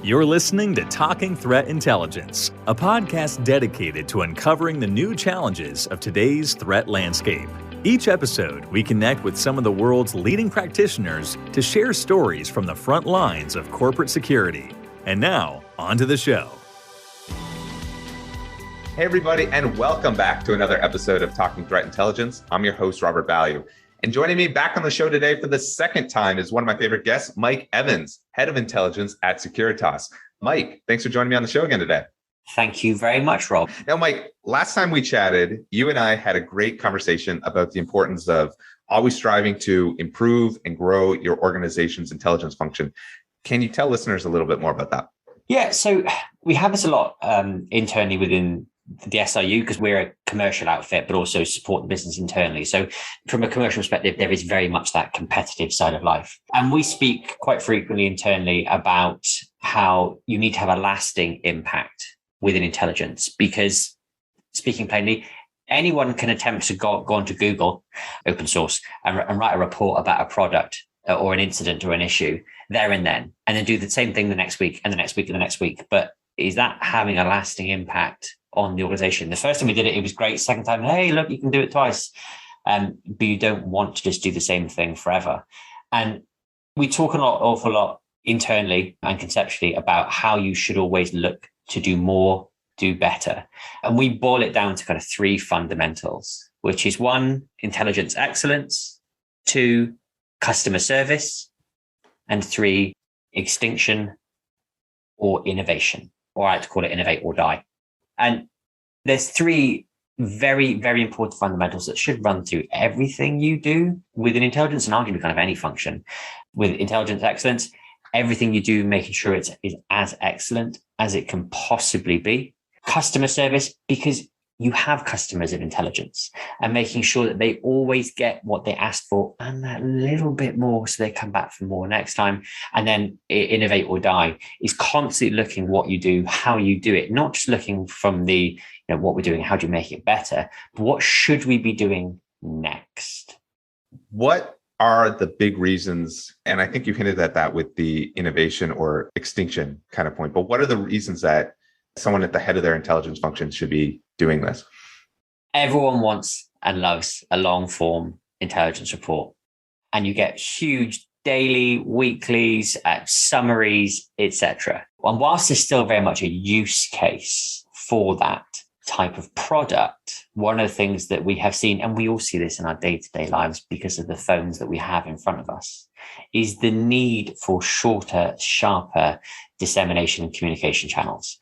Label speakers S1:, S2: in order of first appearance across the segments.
S1: You're listening to Talking Threat Intelligence, a podcast dedicated to uncovering the new challenges of today's threat landscape. Each episode, we connect with some of the world's leading practitioners to share stories from the front lines of corporate security. And now, on to the show.
S2: Hey, everybody, and welcome back to another episode of Talking Threat Intelligence. I'm your host, Robert Value. And joining me back on the show today for the second time is one of my favorite guests, Mike Evans, Head of Intelligence at Securitas. Mike, thanks for joining me on the show again today.
S3: Thank you very much, Rob.
S2: Now, Mike, last time we chatted, you and I had a great conversation about the importance of always striving to improve and grow your organization's intelligence function. Can you tell listeners a little bit more about that?
S3: Yeah, so we have this a lot internally within the SIU because we're a commercial outfit, but also support the business internally. So from a commercial perspective, there is very much that competitive side of life. And we speak quite frequently internally about how you need to have a lasting impact within intelligence, because speaking plainly, anyone can attempt to go onto Google, open source, and write a report about a product or an incident or an issue there and then do the same thing the next week and the next week and the next week. But is that having a lasting impact on the organization? The first time we did it, it was great. Second time, hey, look, you can do it twice. But you don't want to just do the same thing forever. And we talk awful lot internally and conceptually about how you should always look to do more, do better. And we boil it down to kind of three fundamentals, which is 1, intelligence excellence, 2, customer service, and 3, extinction or innovation, or I like to call it innovate or die. And there's 3 very, very important fundamentals that should run through everything you do within intelligence and arguably kind of any function. With intelligence excellence, everything you do, making sure it's as excellent as it can possibly be. Customer service, because you have customers of intelligence, and making sure that they always get what they asked for and that little bit more so they come back for more next time. And then innovate or die is constantly looking what you do, how you do it, not just looking from the, what we're doing, how do you make it better, but what should we be doing next?
S2: What are the big reasons, and I think you hinted at that with the innovation or extinction kind of point, but what are the reasons that someone at the head of their intelligence function should be doing this?
S3: Everyone wants and loves a long form intelligence report. And you get huge daily, weeklies, summaries, etc. And whilst there's still very much a use case for that type of product, one of the things that we have seen, and we all see this in our day-to-day lives because of the phones that we have in front of us, is the need for shorter, sharper dissemination and communication channels.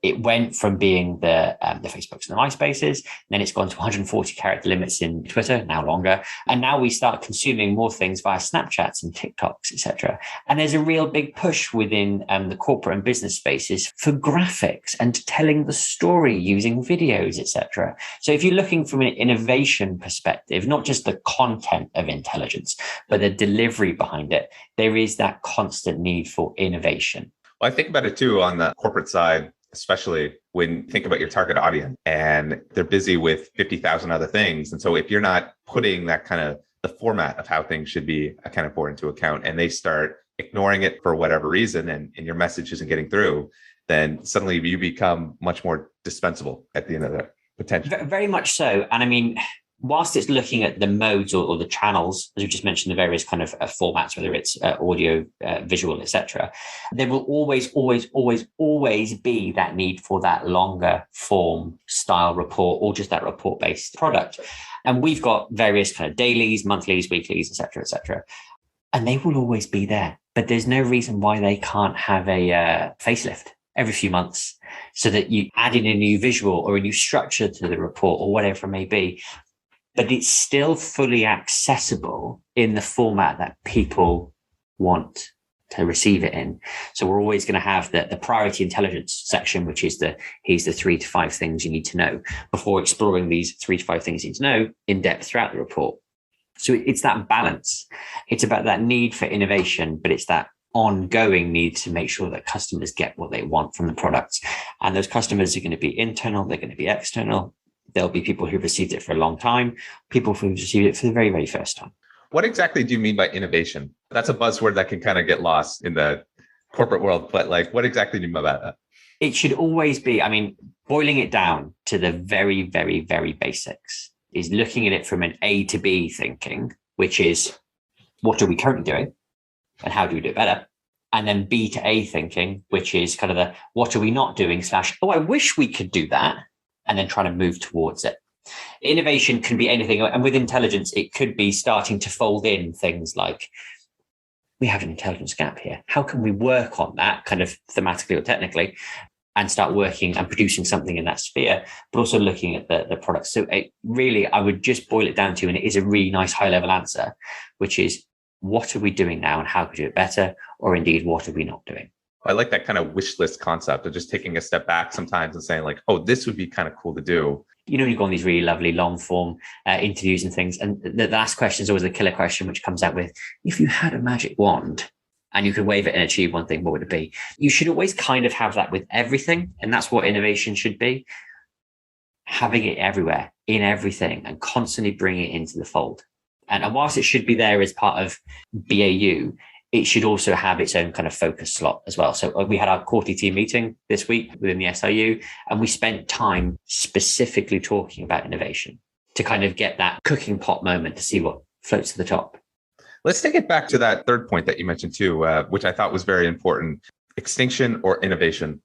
S3: It went from being the Facebooks and the MySpaces, then it's gone to 140 character limits in Twitter, now longer. And now we start consuming more things via Snapchats and TikToks, etc. And there's a real big push within the corporate and business spaces for graphics and telling the story using videos, etc. So if you're looking from an innovation perspective, not just the content of intelligence, but the delivery behind it, there is that constant need for innovation.
S2: Well, I think about it too on the corporate side, especially when you think about your target audience and they're busy with 50,000 other things. And so if you're not putting that kind of the format of how things should be accounted for into account, and they start ignoring it for whatever reason, and your message isn't getting through, then suddenly you become much more dispensable at the end of the potential.
S3: Very much so. And I mean, whilst it's looking at the modes or the channels, as we just mentioned, the various kind of formats, whether it's audio, visual, etc., there will always be that need for that longer form style report or just that report-based product. And we've got various kind of dailies, monthlies, weeklies, etc., and they will always be there. But there's no reason why they can't have a facelift every few months so that you add in a new visual or a new structure to the report or whatever it may be. But it's still fully accessible in the format that people want to receive it in. So we're always going to have the priority intelligence section, which is here's the 3 to 5 things you need to know before exploring these 3 to 5 things you need to know in depth throughout the report. So it's that balance. It's about that need for innovation, but it's that ongoing need to make sure that customers get what they want from the products. And those customers are going to be internal, they're going to be external. There'll be people who've received it for a long time, people who've received it for the very, very first time.
S2: What exactly do you mean by innovation? That's a buzzword that can kind of get lost in the corporate world, but like, what exactly do you mean by that?
S3: It should always be, I mean, boiling it down to the very, very, very basics is looking at it from an A to B thinking, which is what are we currently doing and how do we do it better? And then B to A thinking, which is kind of the what are we not doing / oh, I wish we could do that, and then trying to move towards it. Innovation can be anything. And with intelligence, it could be starting to fold in things like, we have an intelligence gap here. How can we work on that kind of thematically or technically and start working and producing something in that sphere, but also looking at the products. So really, I would just boil it down to, and it is a really nice high level answer, which is what are we doing now and how can we do it better? Or indeed, what are we not doing?
S2: I like that kind of wish list concept of just taking a step back sometimes and saying like, oh, this would be kind of cool to do.
S3: You know, you go on these really lovely long form interviews and things. And the last question is always a killer question, which comes out with, if you had a magic wand and you could wave it and achieve one thing, what would it be? You should always kind of have that with everything. And that's what innovation should be. Having it everywhere, in everything, and constantly bringing it into the fold. And whilst it should be there as part of BAU, it should also have its own kind of focus slot as well. So we had our quarterly team meeting this week within the SIU, and we spent time specifically talking about innovation to kind of get that cooking pot moment to see what floats to the top.
S2: Let's take it back to that third point that you mentioned too, which I thought was very important. Extinction or innovation.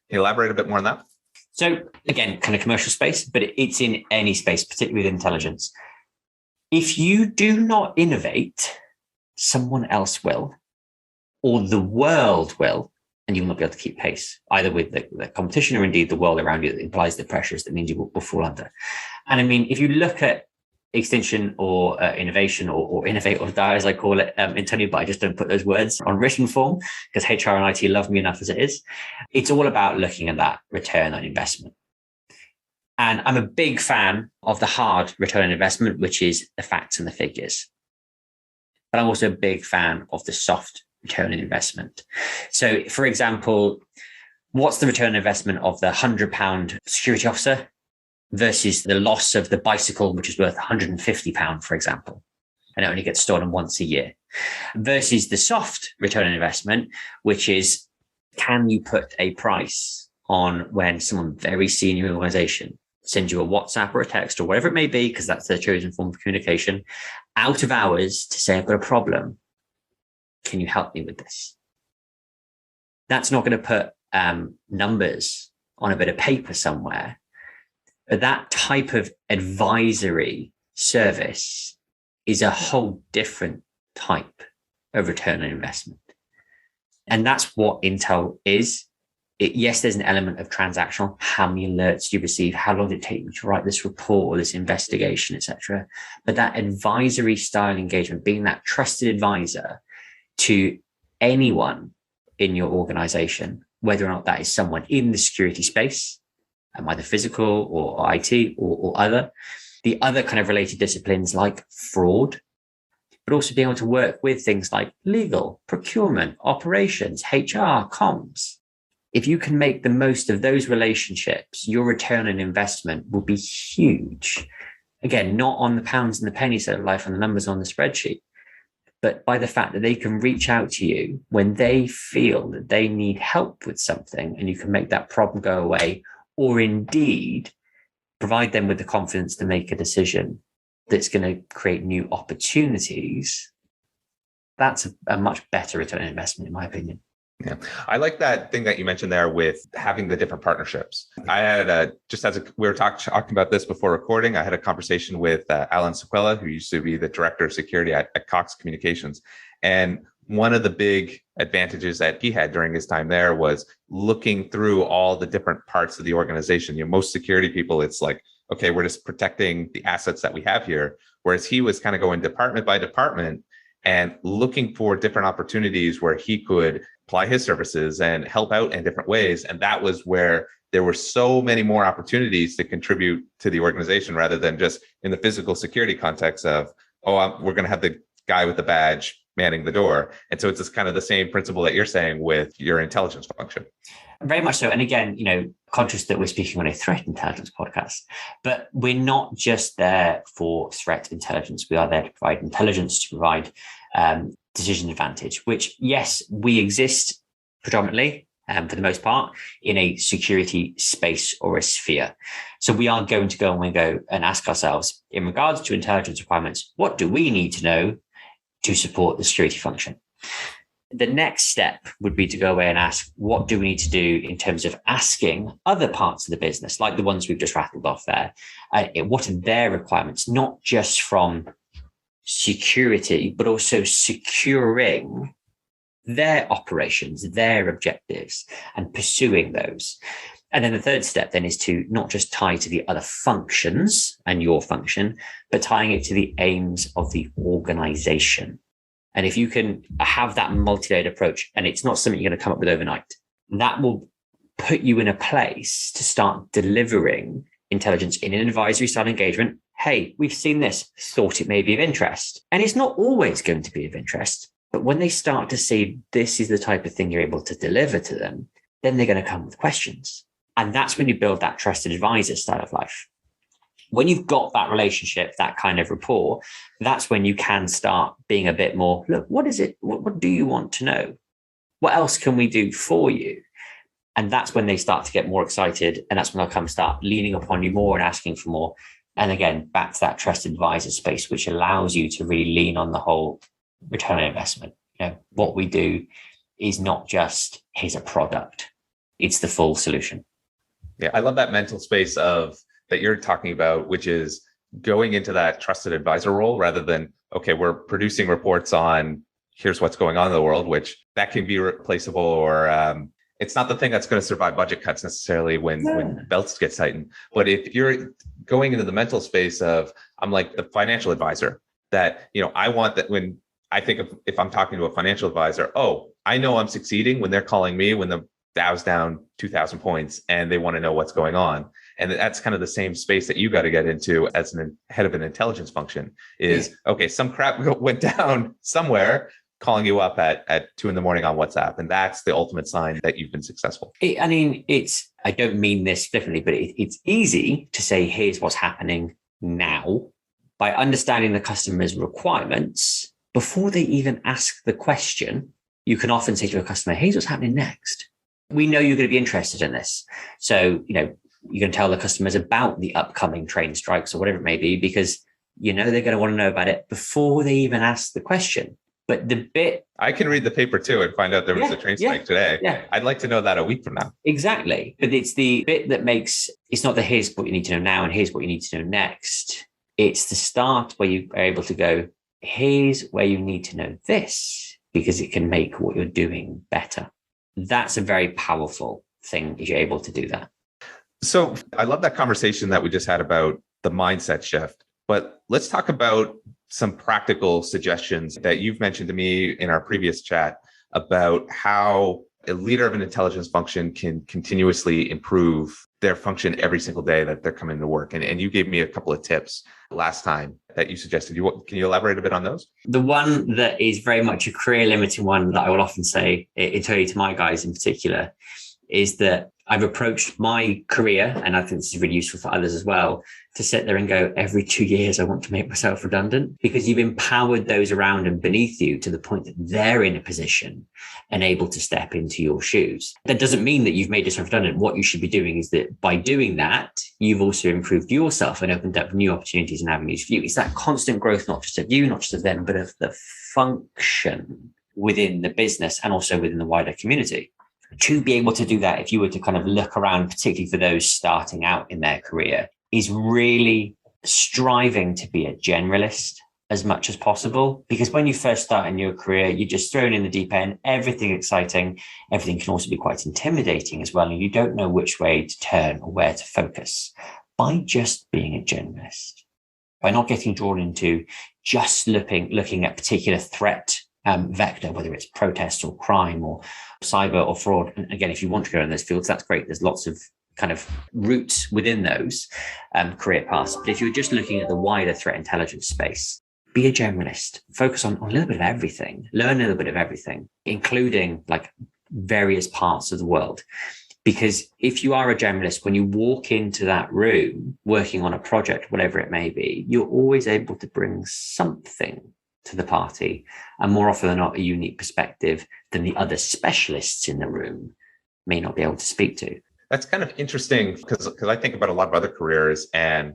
S2: Can you elaborate a bit more on that?
S3: So again, kind of commercial space, but it's in any space, particularly with intelligence. If you do not innovate, someone else will, or the world will, and you will not be able to keep pace, either with the competition or indeed the world around you that implies the pressures that means you will fall under. And I mean, if you look at extinction or innovation or innovate or die, as I call it internally, but I just don't put those words on written form because HR and IT love me enough as it is. It's all about looking at that return on investment. And I'm a big fan of the hard return on investment, which is the facts and the figures. But I'm also a big fan of the soft return on investment. So, for example, what's the return on investment of the £100 security officer versus the loss of the bicycle, which is worth £150, for example, and it only gets stolen once a year, versus the soft return on investment, which is, can you put a price on when someone very senior in the organization sends you a WhatsApp or a text or whatever it may be, because that's their chosen form of communication, out of hours to say, I've got a problem. Can you help me with this? That's not going to put numbers on a bit of paper somewhere. But that type of advisory service is a whole different type of return on investment. And that's what Intel is. Yes, there's an element of transactional. How many alerts do you receive? How long did it take you to write this report or this investigation, etc.? But that advisory style engagement, being that trusted advisor to anyone in your organization, whether or not that is someone in the security space, either physical or IT or other, the other kind of related disciplines like fraud, but also being able to work with things like legal, procurement, operations, HR, comms. If you can make the most of those relationships, your return on investment will be huge. Again, not on the pounds and the pennies of life and the numbers on the spreadsheet, but by the fact that they can reach out to you when they feel that they need help with something and you can make that problem go away, or indeed provide them with the confidence to make a decision that's going to create new opportunities. That's a much better return on investment, in my opinion.
S2: Yeah, I like that thing that you mentioned there with having the different partnerships. I had we were talking about this before recording. I had a conversation with Alan Sequella, who used to be the director of security at Cox Communications. And one of the big advantages that he had during his time there was looking through all the different parts of the organization. You know, most security people, it's like, okay, we're just protecting the assets that we have here. Whereas he was kind of going department by department and looking for different opportunities where he could apply his services and help out in different ways. And that was where there were so many more opportunities to contribute to the organization rather than just in the physical security context of, we're going to have the guy with the badge manning the door. And so it's just kind of the same principle that you're saying with your intelligence function.
S3: Very much so. And again, conscious that we're speaking on a threat intelligence podcast, but we're not just there for threat intelligence. We are there to provide intelligence, to provide decision advantage, which, yes, we exist predominantly, for the most part, in a security space or a sphere. So we are going to go and ask ourselves, in regards to intelligence requirements, what do we need to know to support the security function? The next step would be to go away and ask, what do we need to do in terms of asking other parts of the business, like the ones we've just rattled off there? What are their requirements, not just from security, but also securing their operations, their objectives, and pursuing those. And then the third step then is to not just tie to the other functions and your function, but tying it to the aims of the organization. And if you can have that multi-layered approach, and it's not something you're going to come up with overnight, that will put you in a place to start delivering intelligence in an advisory style engagement. Hey, we've seen this, thought it may be of interest. And it's not always going to be of interest. But when they start to see this is the type of thing you're able to deliver to them, then they're going to come with questions. And that's when you build that trusted advisor style of life. When you've got that relationship, that kind of rapport, that's when you can start being a bit more, look, what is it? What do you want to know? What else can we do for you? And that's when they start to get more excited. And that's when they'll come start leaning upon you more and asking for more. And again, back to that trusted advisor space, which allows you to really lean on the whole return on investment. What we do is not just, here's a product. It's the full solution.
S2: Yeah, I love that mental space of that you're talking about, which is going into that trusted advisor role rather than, okay, we're producing reports on here's what's going on in the world, which that can be replaceable or it's not the thing that's going to survive budget cuts necessarily when belts get tightened. But if you're going into the mental space of, I'm like the financial advisor that, I want that when I think of, if I'm talking to a financial advisor, I know I'm succeeding when they're calling me when the Dow's down 2,000 points and they want to know what's going on. And that's kind of the same space that you got to get into as an head of an intelligence function is, okay, some crap went down somewhere, calling you up at 2 a.m. on WhatsApp. And that's the ultimate sign that you've been successful.
S3: I don't mean this flippantly, but it's easy to say, here's what's happening now. By understanding the customer's requirements, before they even ask the question, you can often say to a customer, here's what's happening next. We know you're going to be interested in this. So, you can tell the customers about the upcoming train strikes or whatever it may be, because they're going to want to know about it before they even ask the question. But the bit...
S2: I can read the paper too and find out there was a train strike today. Yeah. I'd like to know that a week from now.
S3: Exactly. But it's the bit that makes... It's not the here's what you need to know now and here's what you need to know next. It's the start where you are able to go, here's where you need to know this, because it can make what you're doing better. That's a very powerful thing if you're able to do that.
S2: So I love that conversation that we just had about the mindset shift, but let's talk about some practical suggestions that you've mentioned to me in our previous chat about how a leader of an intelligence function can continuously improve their function every single day that they're coming to work. And you gave me a couple of tips last time that you suggested. Can you elaborate a bit on those? The
S3: one that is very much a career limiting one that I will often say, internally to my guys in particular, is that I've approached my career, and I think this is really useful for others as well, to sit there and go, every 2 years, I want to make myself redundant, because you've empowered those around and beneath you to the point that they're in a position and able to step into your shoes. That doesn't mean that you've made yourself redundant. What you should be doing is that by doing that, you've also improved yourself and opened up new opportunities and avenues for you. It's that constant growth, not just of you, not just of them, but of the function within the business and also within the wider community. To be able to do that, if you were to kind of look around, particularly for those starting out in their career, is really striving to be a generalist as much as possible. Because when you first start in your career, you're just thrown in the deep end, everything exciting, everything can also be quite intimidating as well. And you don't know which way to turn or where to focus. By just being a generalist, by not getting drawn into just looking at particular threat vector, whether it's protest or crime or cyber or fraud. And again, if you want to go in those fields, that's great. There's lots of kind of routes within those career paths. But if you're just looking at the wider threat intelligence space, be a generalist. Focus on a little bit of everything. Learn a little bit of everything, including like various parts of the world. Because if you are a generalist, when you walk into that room, working on a project, whatever it may be, you're always able to bring something to the party, and more often than not, a unique perspective than the other specialists in the room may not be able to speak to.
S2: That's kind of interesting because I think about a lot of other careers, and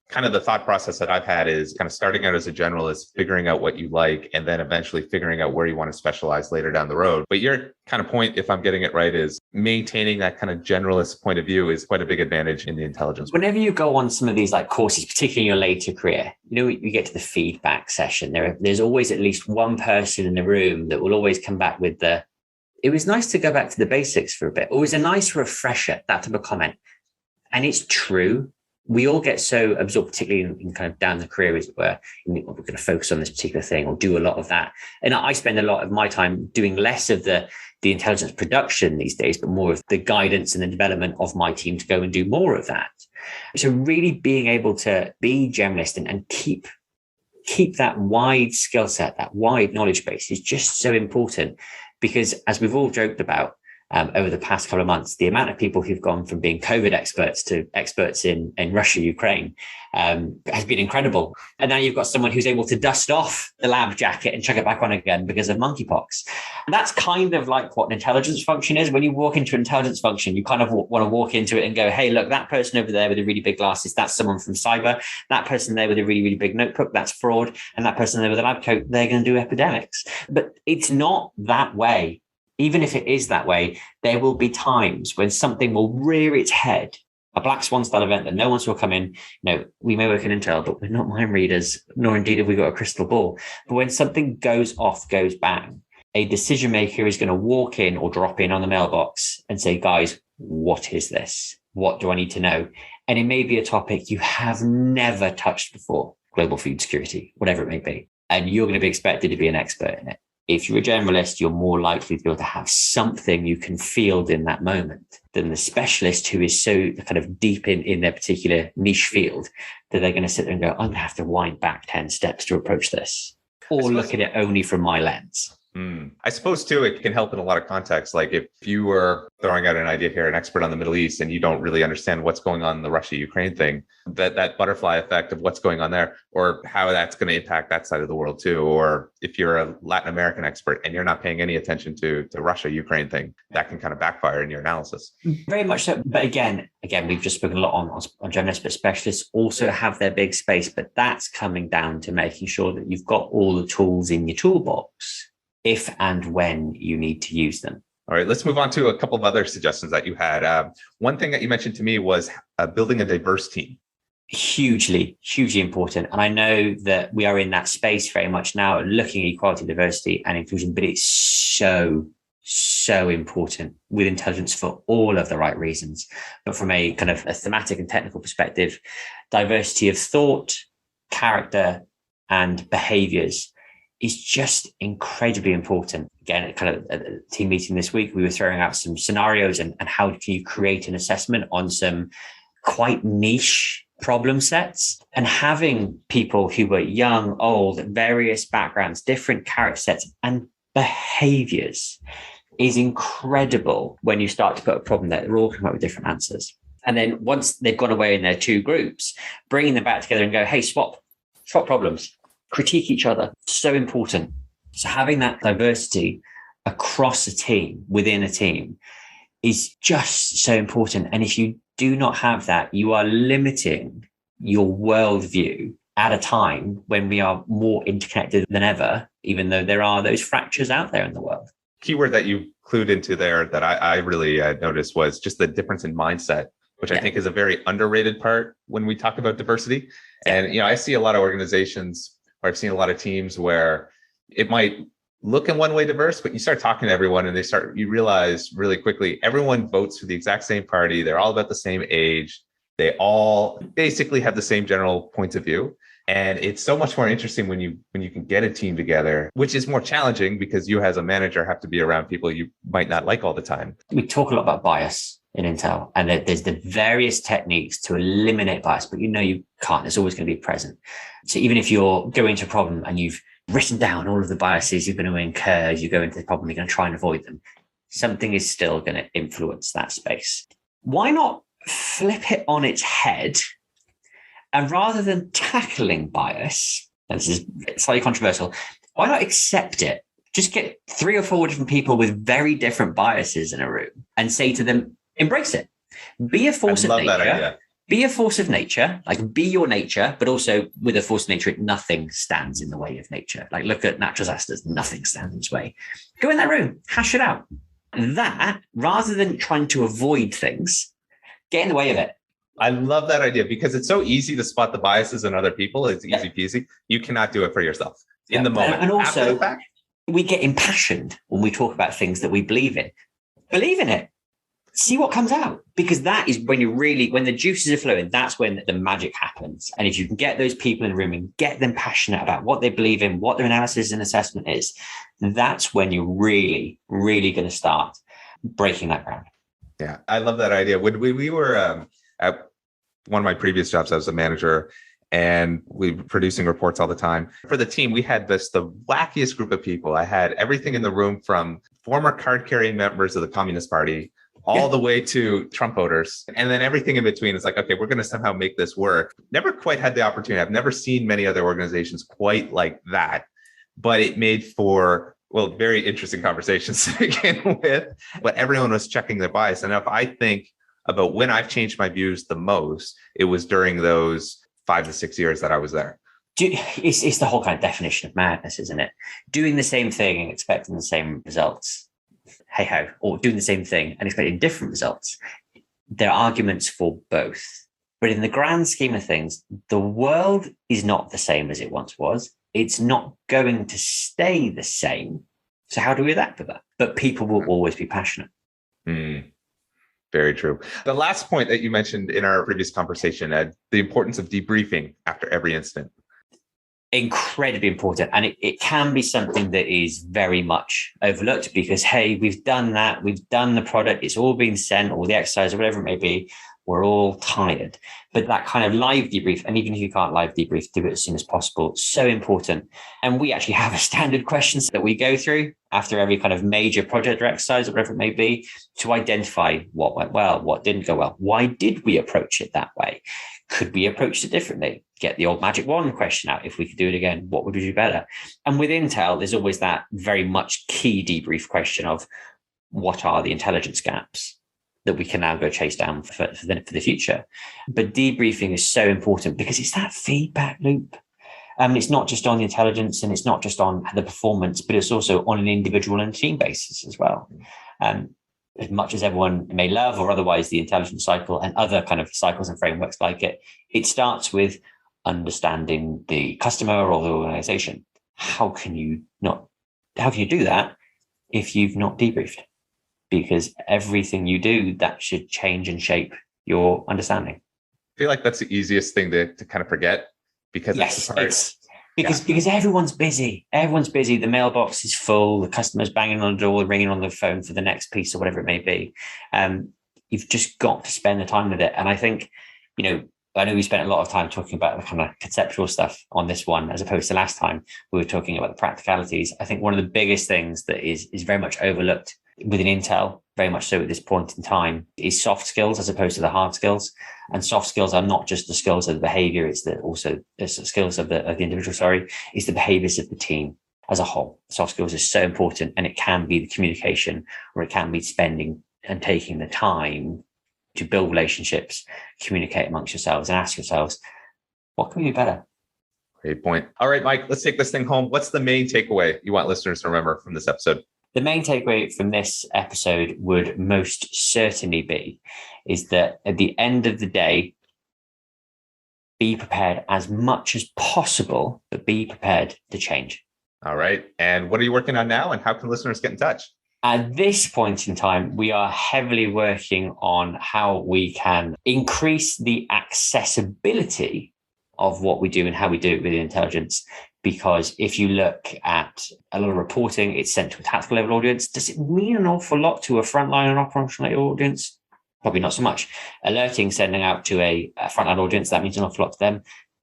S2: kind of the thought process that I've had is kind of starting out as a generalist, figuring out what you like, and then eventually figuring out where you want to specialize later down the road. But your kind of point, if I'm getting it right, is maintaining that kind of generalist point of view is quite a big advantage in the intelligence.
S3: Whenever you go on some of these like courses, particularly in your later career, you get to the feedback session. There's always at least one person in the room that will always come back with it was nice to go back to the basics for a bit. It was a nice refresher, that type of comment. And it's true. We all get so absorbed, particularly in kind of down the career, as it were, we're going to focus on this particular thing or do a lot of that. And I spend a lot of my time doing less of the intelligence production these days, but more of the guidance and the development of my team to go and do more of that. So really being able to be generalist and keep that wide skill set, that wide knowledge base is just so important, because as we've all joked about, over the past couple of months, the amount of people who've gone from being COVID experts to experts in Russia, Ukraine, has been incredible. And now you've got someone who's able to dust off the lab jacket and chuck it back on again because of monkeypox. And that's kind of like what an intelligence function is. When you walk into an intelligence function, you kind of want to walk into it and go, hey, look, that person over there with the really big glasses, that's someone from cyber. That person there with a really, really big notebook, that's fraud. And that person there with a lab coat, they're going to do epidemics. But it's not that way. Even if it is that way, there will be times when something will rear its head, a black swan style event that no one saw come in. We may work in intel, but we're not mind readers, nor indeed have we got a crystal ball. But when something goes off, goes bang, a decision maker is going to walk in or drop in on the mailbox and say, guys, what is this? What do I need to know? And it may be a topic you have never touched before, global food security, whatever it may be. And you're going to be expected to be an expert in it. If you're a generalist, you're more likely to be able to have something you can field in that moment than the specialist who is so kind of deep in their particular niche field that they're going to sit there and go, I'm going to have to wind back 10 steps to approach this, or look at it only from my lens.
S2: I suppose, too, it can help in a lot of contexts. Like if you were throwing out an idea here, an expert on the Middle East, and you don't really understand what's going on in the Russia-Ukraine thing, that butterfly effect of what's going on there, or how that's going to impact that side of the world, too. Or if you're a Latin American expert and you're not paying any attention to the Russia-Ukraine thing, that can kind of backfire in your analysis.
S3: Very much so. But again, we've just spoken a lot on generalists, but specialists also have their big space. But that's coming down to making sure that you've got all the tools in your toolbox if and when you need to use them.
S2: All right, let's move on to a couple of other suggestions that you had. One thing that you mentioned to me was building a diverse team.
S3: Hugely, hugely important. And I know that we are in that space very much now, looking at equality, diversity and inclusion, but it's so important with intelligence for all of the right reasons. But from a kind of a thematic and technical perspective, diversity of thought, character, and behaviors is just incredibly important. Again, kind of at the team meeting this week, we were throwing out some scenarios and how can you create an assessment on some quite niche problem sets, and having people who were young, old, various backgrounds, different character sets and behaviors is incredible when you start to put a problem there. They're all coming up with different answers. And then once they've gone away in their two groups, bringing them back together and go, hey, swap problems. Critique each other. So important. So having that diversity across a team, within a team, is just so important. And if you do not have that, you are limiting your worldview at a time when we are more interconnected than ever, even though there are those fractures out there in the world.
S2: Keyword that you clued into there that I really noticed was just the difference in mindset, which I think is a very underrated part when we talk about diversity. And, I see a lot of organizations, or I've seen a lot of teams where it might look in one way diverse, but you start talking to everyone and you realize really quickly, everyone votes for the exact same party. They're all about the same age. They all basically have the same general points of view. And it's so much more interesting when you can get a team together, which is more challenging because you as a manager have to be around people you might not like all the time.
S3: We talk a lot about bias in Intel, and there's the various techniques to eliminate bias, but you can't. It's always going to be present. So even if you're going to a problem and you've written down all of the biases you're going to incur as you go into the problem, you're going to try and avoid them, something is still going to influence that space. Why not flip it on its head? And rather than tackling bias, and this is slightly controversial, why not accept it? Just get 3 or 4 different people with very different biases in a room and say to them, embrace it. Be a force of nature. That idea. Be a force of nature, like be your nature, but also with a force of nature, nothing stands in the way of nature. Like look at natural disasters, nothing stands in its way. Go in that room, hash it out. That, rather than trying to avoid things, get in the way of it.
S2: I love that idea because it's so easy to spot the biases in other people. It's easy peasy. You cannot do it for yourself in the moment.
S3: And also, we get impassioned when we talk about things that we believe in. Believe in it. See what comes out, because that is when when the juices are flowing, that's when the magic happens. And if you can get those people in the room and get them passionate about what they believe in, what their analysis and assessment is, that's when you're really, really going to start breaking that ground.
S2: Yeah, I love that idea. When we were at one of my previous jobs, I was a manager, and we were producing reports all the time. For the team, we had the wackiest group of people. I had everything in the room from former card-carrying members of the Communist Party all the way to Trump voters. And then everything in between is like, okay, we're going to somehow make this work. Never quite had the opportunity. I've never seen many other organizations quite like that, but it made for, well, very interesting conversations to begin with, but everyone was checking their bias. And if I think about when I've changed my views the most, it was during those 5 to 6 years that I was there.
S3: It's the whole kind of definition of madness, isn't it? Doing the same thing and expecting the same results. Hey ho, or doing the same thing and expecting different results. There are arguments for both. But in the grand scheme of things, the world is not the same as it once was. It's not going to stay the same. So how do we adapt to that? But people will always be passionate.
S2: Very true. The last point that you mentioned in our previous conversation, Ed, the importance of debriefing after every incident.
S3: Incredibly important. And it can be something that is very much overlooked because, hey, we've done that. We've done the product. It's all been sent, or the exercise or whatever it may be. We're all tired. But that kind of live debrief, and even if you can't live debrief, do it as soon as possible. So important. And we actually have a standard questions that we go through after every kind of major project or exercise or whatever it may be to identify what went well, what didn't go well. Why did we approach it that way? Could we approach it differently? Get the old magic wand question out. If we could do it again, what would we do better? And with Intel, there's always that very much key debrief question of what are the intelligence gaps that we can now go chase down for the future. But debriefing is so important because it's that feedback loop. It's not just on the intelligence and it's not just on the performance, but it's also on an individual and team basis as well. As much as everyone may love or otherwise the intelligence cycle and other kind of cycles and frameworks like it, it starts with understanding the customer or the organization. How can you do that if you've not debriefed? Because everything you do, that should change and shape your understanding.
S2: I feel like that's the easiest thing to kind of forget because
S3: because everyone's busy. Everyone's busy. The mailbox is full. The customer's banging on the door, ringing on the phone for the next piece or whatever it may be. You've just got to spend the time with it. And I think, I know we spent a lot of time talking about the kind of conceptual stuff on this one, as opposed to last time we were talking about the practicalities. I think one of the biggest things that is very much overlooked within Intel, very much so at this point in time, is soft skills as opposed to the hard skills. And soft skills are not just the skills of the behavior, it's also the skills of the individual, it's the behaviors of the team as a whole. Soft skills is so important, and it can be the communication, or it can be spending and taking the time to build relationships, communicate amongst yourselves and ask yourselves, what can we do better?
S2: Great point. All right, Mike, let's take this thing home. What's the main takeaway you want listeners to remember from this episode?
S3: The main takeaway from this episode would most certainly be is that at the end of the day, be prepared as much as possible, but be prepared to change.
S2: All right. And what are you working on now? And how can listeners get in touch?
S3: At this point in time, we are heavily working on how we can increase the accessibility of what we do and how we do it with intelligence. Because if you look at a lot of reporting, it's sent to a tactical level audience. Does it mean an awful lot to a frontline and operational audience? Probably not so much. Alerting, sending out to a frontline audience, that means an awful lot to them,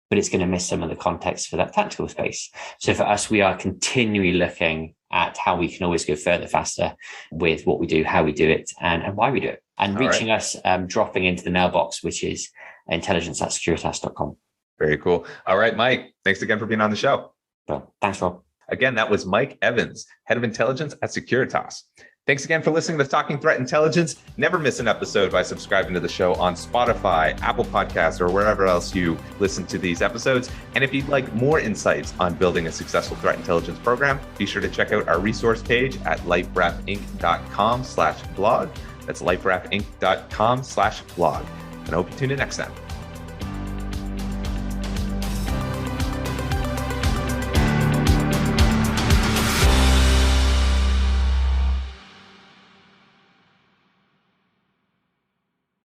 S3: but it's going to miss some of the context for that tactical space. So for us, we are continually looking at how we can always go further, faster with what we do, how we do it, and why we do it. And reaching us, dropping into the mailbox, which is intelligence@securitas.com.
S2: Very cool. All right, Mike, thanks again for being on the show.
S3: Well, thanks, Rob.
S2: Again, that was Mike Evans, Head of Intelligence at Securitas. Thanks again for listening to Talking Threat Intelligence. Never miss an episode by subscribing to the show on Spotify, Apple Podcasts, or wherever else you listen to these episodes. And if you'd like more insights on building a successful threat intelligence program, be sure to check out our resource page at liferafinc.com/blog. That's liferafinc.com/blog. And I hope you tune in next time.